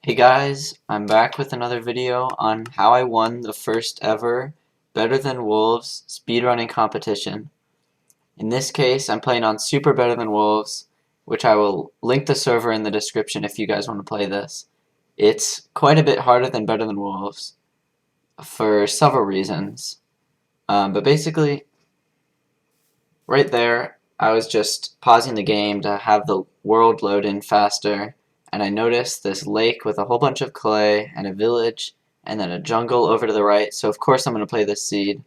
Hey guys, I'm back with another video on how I won the first ever Better Than Wolves speedrunning competition. In this case, I'm playing on Super Better Than Wolves, which I will link the server in the description if you guys want to play this. It's quite a bit harder than Better Than Wolves for several reasons. But basically, right there, I was just pausing the game to have the world load in faster, and I noticed this lake with a whole bunch of clay and a village and then a jungle over to the right, so of course I'm going to play this seed.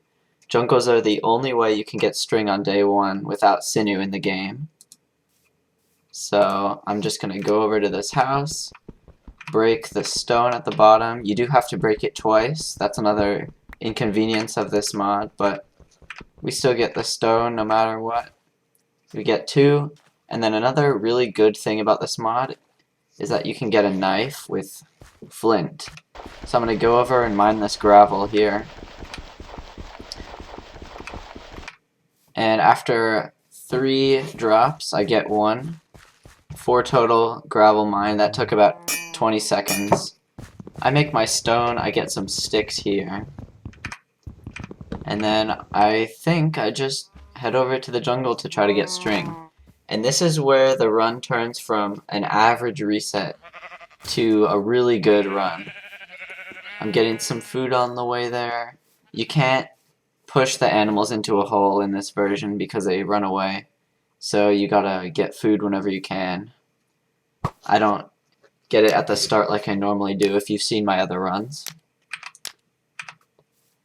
Jungles are the only way you can get string on day one without sinew in the game. So I'm just going to go over to this house, break the stone at the bottom. You do have to break it twice. That's another inconvenience of this mod, but we still get the stone no matter what. We get two, and then another really good thing about this mod is that you can get a knife with flint. So I'm going to go over and mine this gravel here. And after 3 drops, I get 1. 4 total gravel mine. That took about 20 seconds. I make my stone. I get some sticks here. And then I think I just head over to the jungle to try to get string. And this is where the run turns from an average reset to a really good run. I'm getting some food on the way there. You can't push the animals into a hole in this version because they run away. So you gotta get food whenever you can. I don't get it at the start like I normally do if you've seen my other runs.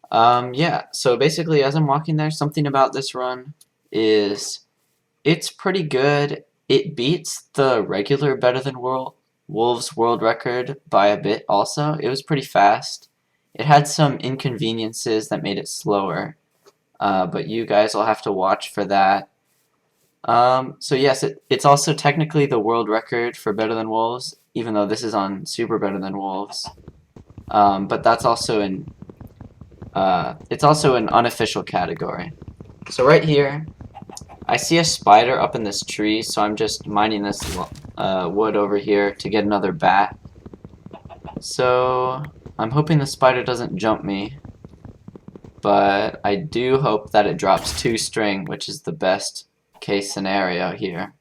Yeah, so basically as I'm walking there, something about this run is it's pretty good. It beats the regular Better Than Wolves world record by a bit also. It was pretty fast. It had some inconveniences that made it slower, but you guys will have to watch for that. So yes, it's also technically the world record for Better Than Wolves, even though this is on Super Better Than Wolves. But that's also it's also an unofficial category. So right here, I see a spider up in this tree, so I'm just mining this wood over here to get another bat. So I'm hoping the spider doesn't jump me, but I do hope that it drops 2 string, which is the best case scenario here.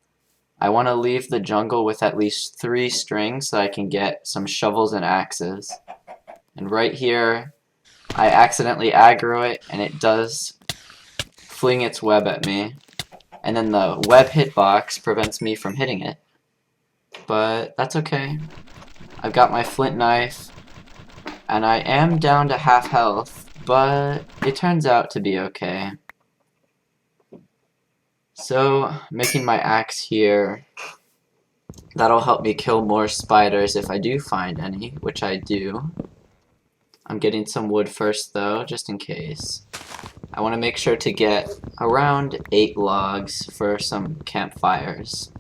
I want to leave the jungle with at least 3 strings so I can get some shovels and axes. And right here, I accidentally aggro it, and it does fling its web at me. And then the web hitbox prevents me from hitting it. But that's okay. I've got my flint knife, and I am down to half health, but it turns out to be okay. So, making my axe here, that'll help me kill more spiders if I do find any, which I do. I'm getting some wood first though, just in case. I want to make sure to get around 8 logs for some campfires.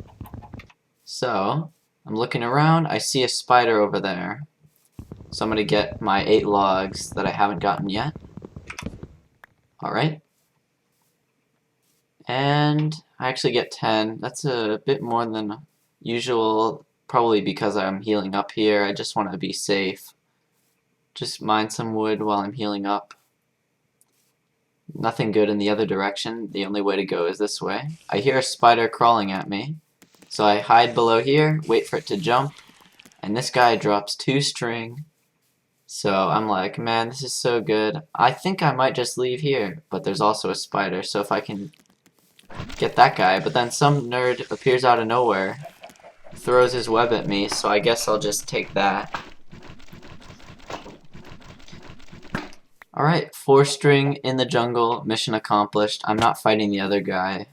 So, I'm looking around, I see a spider over there. So I'm going to get my 8 logs that I haven't gotten yet. Alright. And I actually get 10. That's a bit more than usual, probably because I'm healing up here. I just want to be safe. Just mine some wood while I'm healing up. Nothing good in the other direction. The only way to go is this way. I hear a spider crawling at me. So I hide below here, wait for it to jump, and this guy drops 2 string. So I'm like, man, this is so good. I think I might just leave here, but there's also a spider, so if I can get that guy, but then some nerd appears out of nowhere, throws his web at me, so I guess I'll just take that. Alright, 4 string in the jungle, mission accomplished. I'm not fighting the other guy.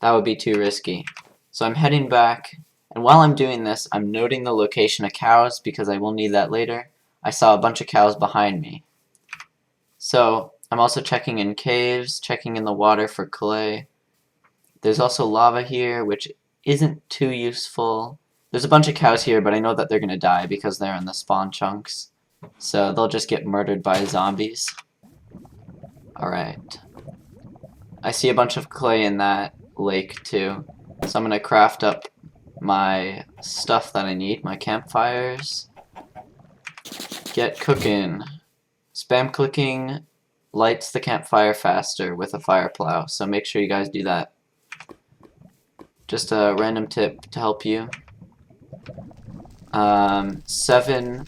That would be too risky. So I'm heading back, and while I'm doing this, I'm noting the location of cows because I will need that later. I saw a bunch of cows behind me. So I'm also checking in caves, checking in the water for clay. There's also lava here, which isn't too useful. There's a bunch of cows here, but I know that they're going to die because they're in the spawn chunks. So they'll just get murdered by zombies. Alright. I see a bunch of clay in that lake too. So I'm going to craft up my stuff that I need, my campfires. Get cooking. Spam clicking lights the campfire faster with a fire plow, so make sure you guys do that. Just a random tip to help you. 7,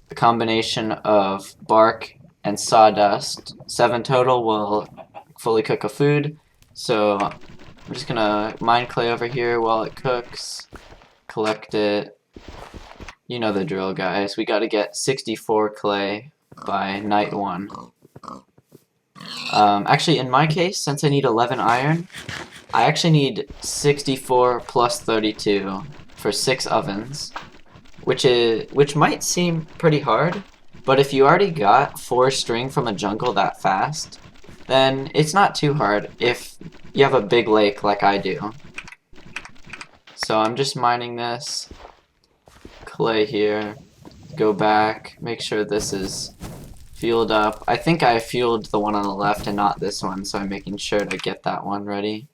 the combination of bark and sawdust, 7 total will fully cook a food. So I'm just gonna mine clay over here while it cooks, collect it. You know the drill, guys. We gotta get 64 clay by night 1. Actually, in my case, since I need 11 iron, I actually need 64 plus 32 for 6 ovens, which might seem pretty hard, but if you already got 4 string from a jungle that fast, then it's not too hard if you have a big lake like I do. So I'm just mining this clay here, go back, make sure this is fueled up. I think I fueled the one on the left and not this one, so I'm making sure to get that one ready.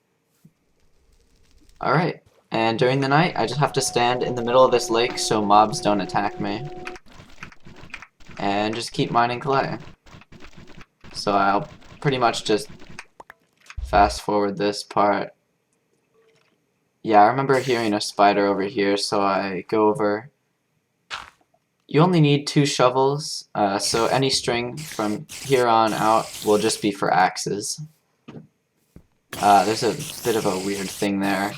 Alright, and during the night I just have to stand in the middle of this lake so mobs don't attack me. And just keep mining clay. So I'll pretty much just fast forward this part. Yeah, I remember hearing a spider over here, so I go over. You only need 2 shovels, so any string from here on out will just be for axes. There's a bit of a weird thing there,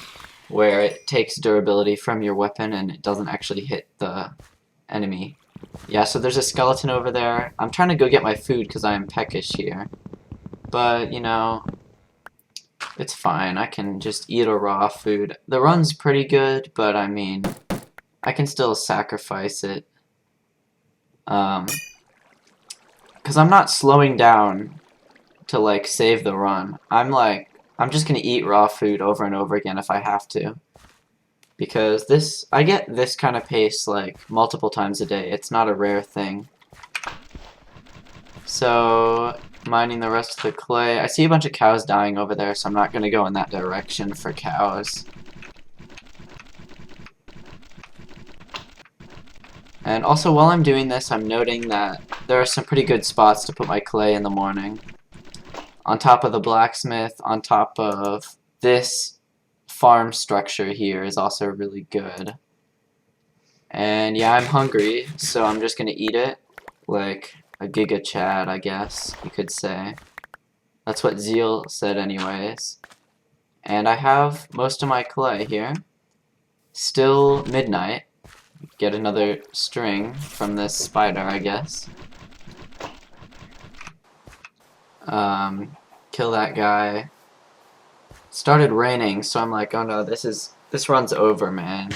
where it takes durability from your weapon and it doesn't actually hit the enemy. Yeah, so there's a skeleton over there. I'm trying to go get my food because I am peckish here. But, you know, it's fine. I can just eat a raw food. The run's pretty good, but I mean, I can still sacrifice it. Because I'm not slowing down to, like, save the run. I'm just gonna eat raw food over and over again if I have to. Because I get this kind of pace, like, multiple times a day. It's not a rare thing. So, mining the rest of the clay. I see a bunch of cows dying over there, so I'm not gonna go in that direction for cows. And also, while I'm doing this, I'm noting that there are some pretty good spots to put my clay in the morning. On top of the blacksmith, on top of this farm structure here is also really good. And yeah, I'm hungry, so I'm just gonna eat it. Like a Giga Chad, I guess you could say. That's what Zeal said anyways. And I have most of my clay here. Still midnight. Get another string from this spider, I guess. Kill that guy. Started raining, so I'm like, oh no, this run's over, man.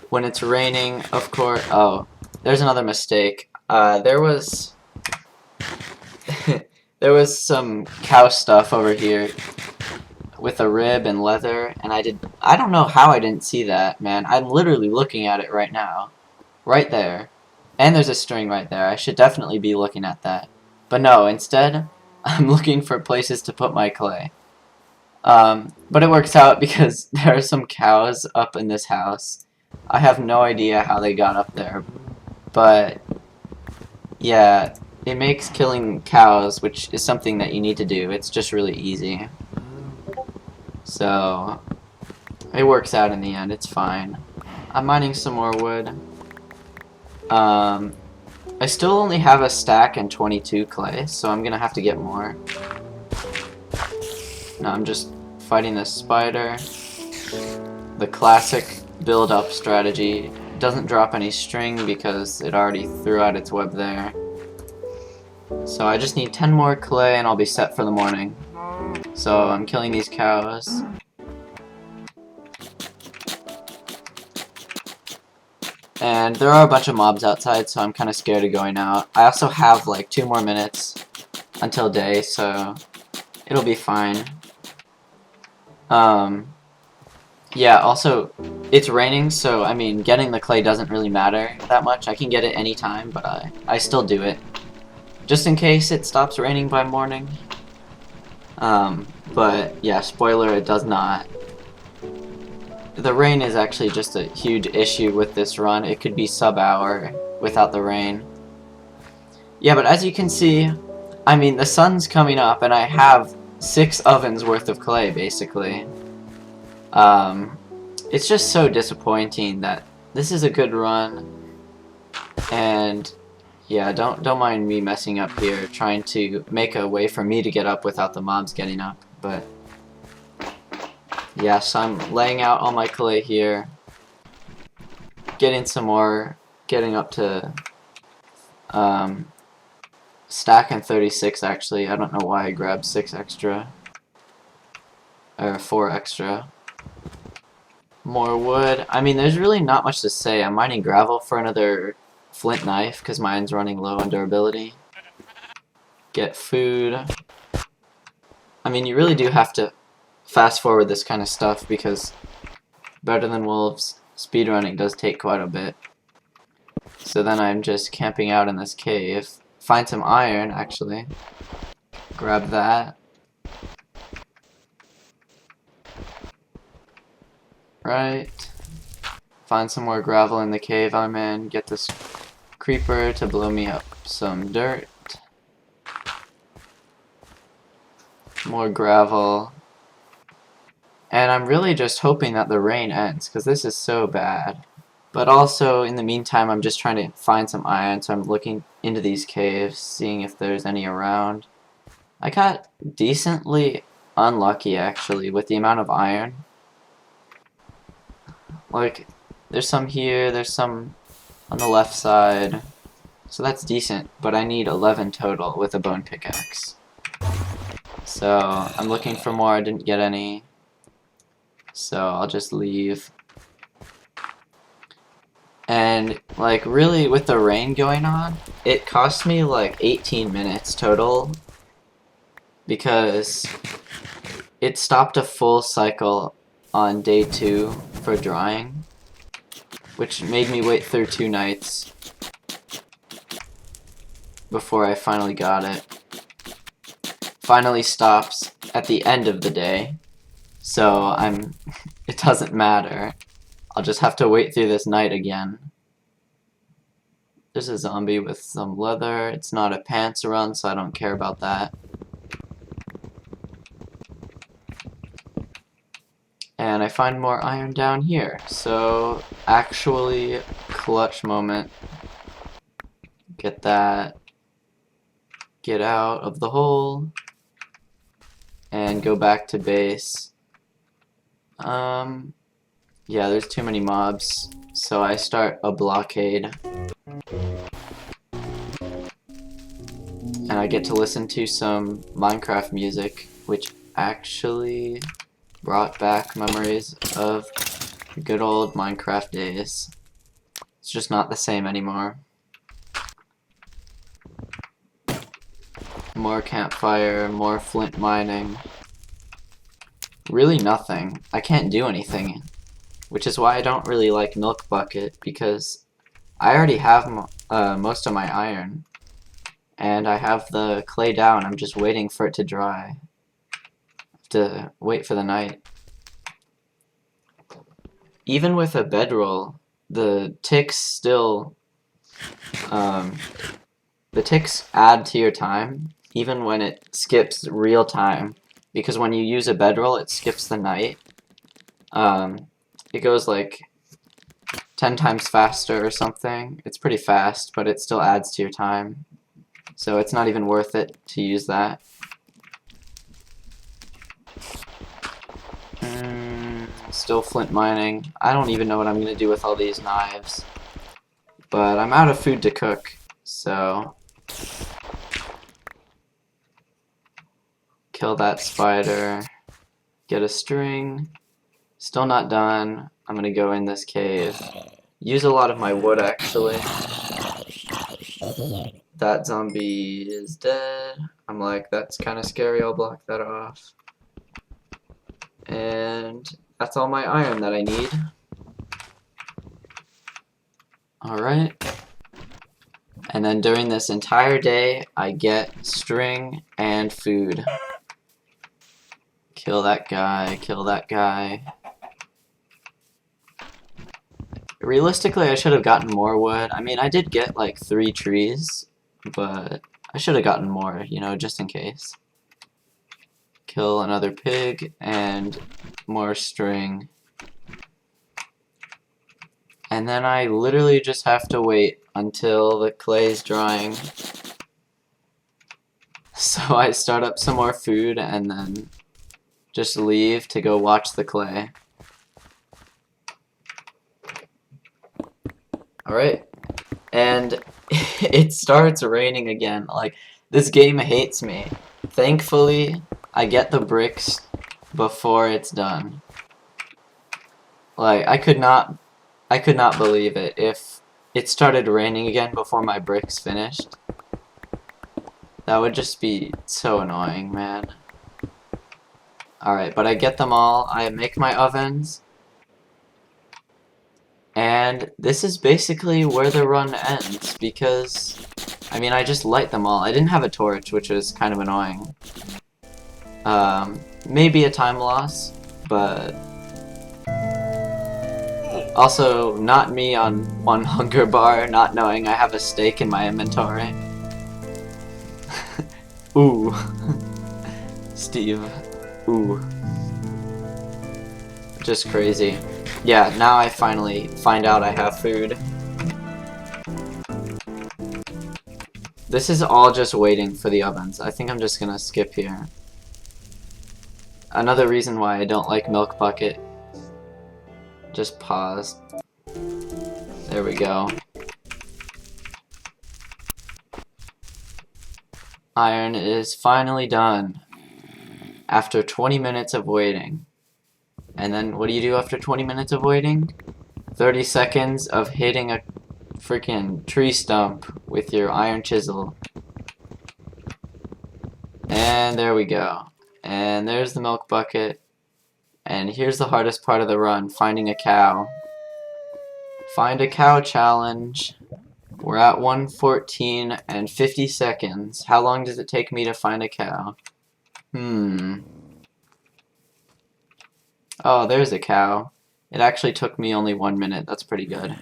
When it's raining, of course. Oh, there's another mistake. There was there was some cow stuff over here with a rib and leather, and I don't know how I didn't see that, man. I'm literally looking at it right now. Right there. And there's a string right there. I should definitely be looking at that. But no, instead, I'm looking for places to put my clay. But it works out because there are some cows up in this house. I have no idea how they got up there. But, yeah, it makes killing cows, which is something that you need to do. It's just really easy. So, it works out in the end. It's fine. I'm mining some more wood. I still only have a stack and 22 clay, so I'm gonna have to get more. Now I'm just fighting this spider. The classic build-up strategy. Doesn't drop any string because it already threw out its web there. So I just need 10 more clay and I'll be set for the morning. So I'm killing these cows. And there are a bunch of mobs outside, so I'm kind of scared of going out. I also have like 2 more minutes until day, so it'll be fine. Yeah, also, it's raining, so I mean, getting the clay doesn't really matter that much. I can get it anytime, but I still do it. Just in case it stops raining by morning. But yeah, spoiler, it does not. The rain is actually just a huge issue with this run. It could be sub-hour without the rain. Yeah, but as you can see, I mean, the sun's coming up, and I have 6 ovens worth of clay, basically. It's just so disappointing that this is a good run, and yeah, don't mind me messing up here, trying to make a way for me to get up without the mobs getting up, but yes, I'm laying out all my clay here, getting some more, getting up to stack and 36 actually. I don't know why I grabbed 6 extra, or 4 extra. More wood. I mean, there's really not much to say. I'm mining gravel for another flint knife because mine's running low on durability. Get food. I mean, you really do have to fast forward this kind of stuff because better than wolves, speedrunning does take quite a bit. So then I'm just camping out in this cave. Find some iron, actually. Grab that. Right. Find some more gravel in the cave I'm in. Get this creeper to blow me up some dirt. More gravel. And I'm really just hoping that the rain ends, because this is so bad. But also, in the meantime, I'm just trying to find some iron, so I'm looking into these caves, seeing if there's any around. I got decently unlucky, actually, with the amount of iron. Like, there's some here, there's some on the left side. So that's decent, but I need 11 total with a bone pickaxe. So, I'm looking for more, I didn't get any. So, I'll just leave. And, like, really, with the rain going on, it cost me, like, 18 minutes total. Because it stopped a full cycle on day 2 for drying. Which made me wait through 2 nights before I finally got it. Finally stops at the end of the day. So, it doesn't matter. I'll just have to wait through this night again. There's a zombie with some leather. It's not a pants run, so I don't care about that. And I find more iron down here. So, actually, clutch moment. Get that. Get out of the hole. And go back to base. Yeah, there's too many mobs, so I start a blockade. And I get to listen to some Minecraft music, which actually brought back memories of the good old Minecraft days. It's just not the same anymore. More campfire, more flint mining. Really nothing. I can't do anything. Which is why I don't really like Milk Bucket, because I already have most of my iron. And I have the clay down, I'm just waiting for it to dry. I have to wait for the night. Even with a bedroll, the ticks still... the ticks add to your time, even when it skips real time. Because when you use a bedroll, it skips the night. It goes like 10 times faster or something. It's pretty fast, but it still adds to your time. So it's not even worth it to use that. Still flint mining. I don't even know what I'm going to do with all these knives. But I'm out of food to cook, so... Kill that spider. Get a string. Still not done. I'm gonna go in this cave. Use a lot of my wood, actually. That zombie is dead. I'm like, that's kind of scary. I'll block that off. And that's all my iron that I need. Alright. And then during this entire day, I get string and food. Kill that guy, kill that guy. realistically, I should have gotten more wood. I mean, I did get like 3 trees, but I should have gotten more, you know, just in case. Kill another pig and more string. And then I literally just have to wait until the clay's drying. So I start up some more food and then just leave to go watch the clay. Alright. And it starts raining again. Like, this game hates me. Thankfully, I get the bricks before it's done. Like, I could not believe it if it started raining again before my bricks finished. That would just be so annoying, man. Alright, but I get them all. I make my ovens. And this is basically where the run ends, because, I mean, I just light them all. I didn't have a torch, which was kind of annoying. Maybe a time loss, but also not me on one hunger bar, not knowing I have a steak in my inventory. Ooh. Steve. Ooh. Just crazy. Yeah, now I finally find out I have food. This is all just waiting for the ovens. I think I'm just gonna skip here. Another reason why I don't like Milk Bucket. Just pause. There we go. Iron is finally done. After 20 minutes of waiting. And then what do you do after 20 minutes of waiting? 30 seconds of hitting a freaking tree stump with your iron chisel. And there we go. And there's the milk bucket. And here's the hardest part of the run, finding a cow. Find a cow challenge. We're at 1:14 and 50 seconds. How long does it take me to find a cow? Oh, there's a cow. It actually took me only 1 minute. That's pretty good.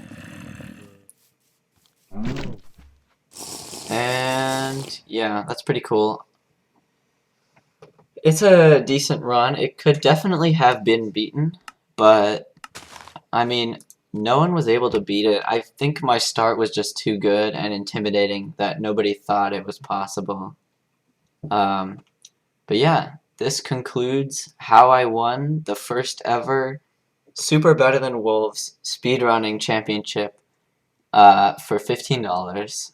And yeah, that's pretty cool. It's a decent run. It could definitely have been beaten, but I mean, no one was able to beat it. I think my start was just too good and intimidating that nobody thought it was possible. But yeah, this concludes how I won the first ever Super Better Than Wolves speedrunning championship for $15.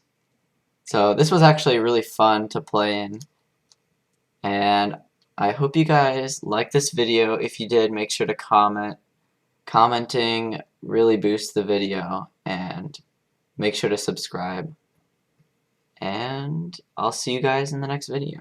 So this was actually really fun to play in, and I hope you guys liked this video. If you did, make sure to comment. Commenting really boosts the video, and make sure to subscribe. And I'll see you guys in the next video.